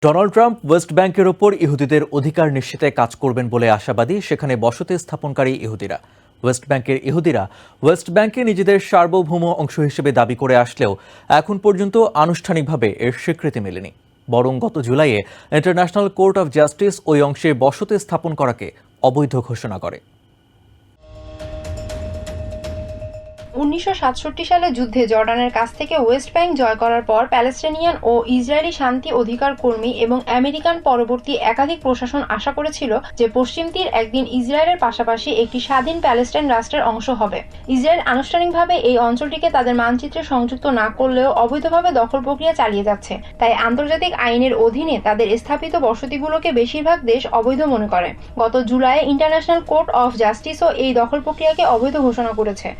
Donald Trump West ব্যাংকের ওপর ইহুদিদের অধিকার নিশ্চিতে কাজ করবেন বলে আশাবাদী সেখানে বসতি স্থাপনকারী ইহুদিরা। ওয়েস্ট ব্যাংকের ইহুদিরা ওয়েস্ট ব্যাংকে নিজেদের সার্বভৌম অংশ হিসেবে দাবি করে আসলেও এখন পর্যন্ত আনুষ্ঠানিকভাবে এর স্বীকৃতি মেলেনি। বরং গত জুলাইয়ে ইন্টারন্যাশনাল কোর্ট অফ জাস্টিস ওই অংশে বসতি স্থাপন করাকে অবৈধ ঘোষণা করে। 1967 সালে যুদ্ধে জর্ডানের কাছ থেকে ওয়েস্ট ব্যাংক জয় করার পর প্যালেস্টিনিয়ান ও ইসরায়েলি শান্তি অধিকার কর্মী এবং আমেরিকান পরবর্তী একাধিক প্রশাসন আশা করেছিল যে পশ্চিম তীর একদিন ইসরায়েলের পাশাপাশি একটি স্বাধীন প্যালেস্টাইন রাষ্ট্রের অংশ হবে। ইসরায়েল আনুষ্ঠানিকভাবে এই অঞ্চলটিকে তাদের মানচিত্রে সংযুক্ত না করলেও অবৈধভাবে দখল প্রক্রিয়া চালিয়ে যাচ্ছে, তাই আন্তর্জাতিক আইনের অধীনে তাদের স্থাপিত বসতিগুলোকে বেশিরভাগ দেশ অবৈধ মনে করে। গত জুলাইয়ে ইন্টারন্যাশনাল কোর্ট অফ জাস্টিসও এই দখল প্রক্রিয়াকে অবৈধ ঘোষণা করেছে।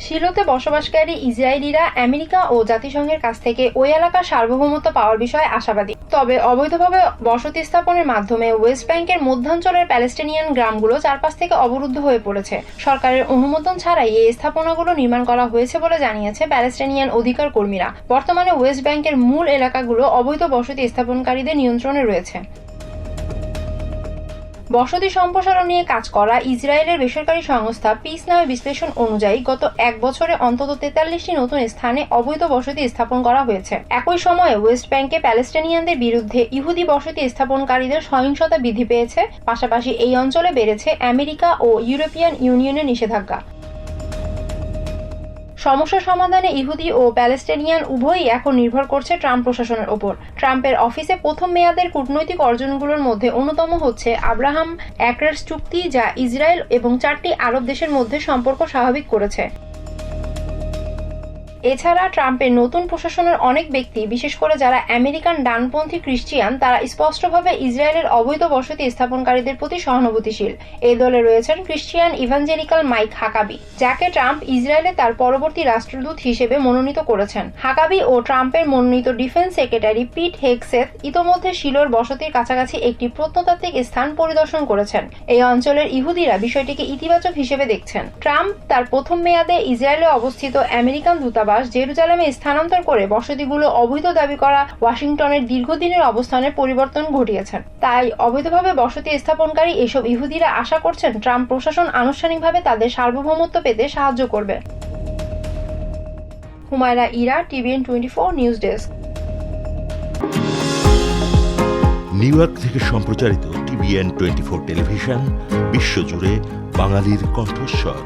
শিলোতে বসবাসকারী ইসরায়েলিরা আমেরিকা ও জাতিসংঘের কাছ থেকে ওই এলাকার সার্বভৌমত্ব পাওয়ার বিষয়ে আশাবাদী। তবে অবৈধভাবে বসতি স্থাপনের মাধ্যমে ওয়েস্ট ব্যাংকের মধ্যাঞ্চলের প্যালেস্টিনিয়ান গ্রামগুলো চারপাশ থেকে অবরুদ্ধ হয়ে পড়েছে। সরকারের অনুমোদন ছাড়াই এই স্থাপনাগুলো নির্মাণ করা হয়েছে বলে জানিয়েছে প্যালেস্টিনিয়ান অধিকার কর্মীরা। বর্তমানে ওয়েস্ট ব্যাংকের মূল এলাকাগুলো অবৈধ বসতি স্থাপনকারীদের নিয়ন্ত্রণে রয়েছে। বসতি সম্প্রসারণ নিয়ে কাজ করা ইসরায়েলের বেসরকারি সংস্থা পিস নামে বিশ্লেষণ অনুযায়ী গত এক বছরে অন্তত 43টি নতুন স্থানে অবৈধ বসতি স্থাপন করা হয়েছে। একই সময়ে ওয়েস্ট ব্যাংকে প্যালেস্টিনিয়ানদের বিরুদ্ধে ইহুদি বসতি স্থাপনকারীদের সহিংসতা বৃদ্ধি পেয়েছে। পাশাপাশি এই অঞ্চলে বেড়েছে আমেরিকা ও ইউরোপিয়ান ইউনিয়নের নিষেধাজ্ঞা। সমস্যা সমাধানে ইহুদি ও প্যালেস্টিনিয়ান উভয়ই এখন নির্ভর করছে ট্রাম্প প্রশাসনের ওপর। ট্রাম্পের অফিসে প্রথম মেয়াদের কূটনৈতিক অর্জনগুলোর মধ্যে অন্যতম হচ্ছে আব্রাহাম অ্যাকর্ডস চুক্তি, যা ইসরায়েল এবং 4টি আরব দেশের মধ্যে সম্পর্ক স্বাভাবিক করেছে। এছাড়া ট্রাম্পের নতুন প্রশাসনের অনেক ব্যক্তি, বিশেষ করে যারা আমেরিকান ডানপন্থী খ্রিস্টিয়ান, তারা স্পষ্টভাবে ইসরায়েলের অবৈধ বসতি স্থাপনকারীদের প্রতি সহানুভূতিশীল। এই দলে রয়েছেন খ্রিস্টিয়ান ইভাঞ্জেলিক্যাল মাইক হাকাবি, যাকে ট্রাম্প ইসরায়েলে তার পরবর্তী রাষ্ট্রদূত হিসেবে মনোনীত করেছেন। হাকাবি ও ট্রাম্পের মনোনীত ডিফেন্স সেক্রেটারি পিট হেগসেথ ইতোমধ্যে শিলোর বসতির কাছাকাছি একটি প্রত্নতাত্ত্বিক স্থান পরিদর্শন করেছেন। এই অঞ্চলের ইহুদিরা বিষয়টিকে ইতিবাচক হিসেবে দেখছেন। ট্রাম্প তার প্রথম মেয়াদে ইসরায়েলে অবস্থিত আমেরিকান দূতাবাস জেরুজালেমে স্থানান্তর করে বসতিগুলো অবৈধ দাবি করা ওয়াশিংটনের দীর্ঘদিনের অবস্থানে পরিবর্তন ঘটিয়েছেন। তাই অবৈধভাবে বসতি স্থাপনকারী এসব ইহুদিরা আশা করছেন ট্রাম্প প্রশাসন আনুষ্ঠানিকভাবে তাদের সার্বভৌমত্ব পেতে সাহায্য করবে। Humaira Ira, TVN 24 news desk. New York থেকে সম্প্রচারিত টিভিএন 24 টেলিভিশন বিশ্বজুড়ে বাঙালির কণ্ঠস্বর।